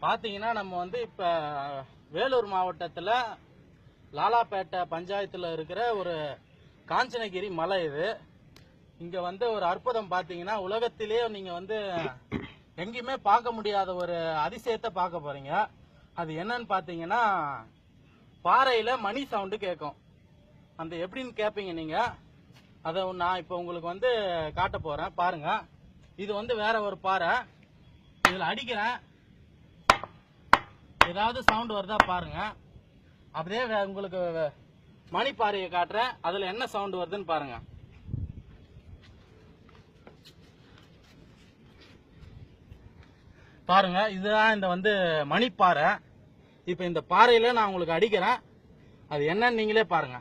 பாத்தீங்கன்னா நம்ம வந்து இப்ப வேலூர் மாவட்டத்துல லாலாப்பேட்டை பஞ்சாயத்துல இருக்கிற ஒரு காஞ்சனகிரி மலை இது. இங்க வந்து ஒரு அற்புதம் பாத்தீங்கன்னா உலகத்திலேயே நீங்க வந்து எங்கேயுமே பார்க்க முடியாத ஒரு அதிசயத்தை பார்க்க போறீங்க. அது என்னன்னு பாத்தீங்கன்னா பாறையில மணி சவுண்டு கேட்கும். அந்த எப்படின்னு கேட்பீங்க நீங்க. அதை நான் இப்ப உங்களுக்கு வந்து காட்ட போறேன் பாருங்க. இது வந்து வேற ஒரு பாறை. இதுல அடிக்கிறேன், ஏதாவது சவுண்ட் வருதா பாருங்க. அப்படியே உங்களுக்கு மணி பாறையை காட்டுறேன், அதுல என்ன சவுண்ட் வருதுன்னு பாருங்க. பாருங்க, இதுதான் இந்த வந்து மணிப்பாறை. இப்ப இந்த பாறையில நான் உங்களுக்கு அடிக்கிறேன், அது என்னன்னு நீங்களே பாருங்க.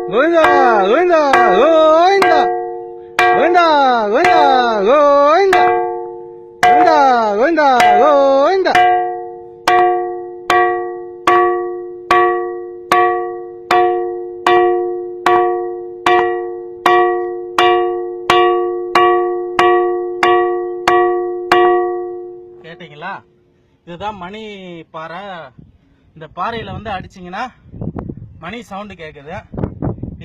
கோவிந்தா கோவிந்தா கோவிந்தா கோவிந்தா கோவிந்தா கோவிந்தா கோவிந்தா கோவிந்தா கோவிந்தா. கேட்டீங்களா? இதுதான் மணி பாறை. இந்த பாறையில வந்து அடிச்சீங்கன்னா மணி சவுண்டு கேக்குது.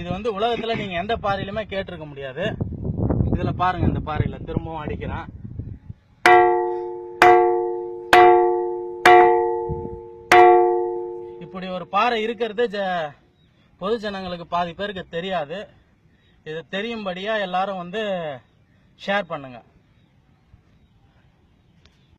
இது வந்து உலகத்துல நீங்க எந்த பாறையிலுமே கேட்டிருக்க முடியாது. இதுல பாருங்க, இந்த பாறையில திரும்பவும் அடிக்கிறேன். இப்படி ஒரு பாறை இருக்கிறது பொது ஜனங்களுக்கு பாதி பேருக்கு தெரியாது. இது தெரியும்படியா எல்லாரும் வந்து ஷேர் பண்ணுங்க.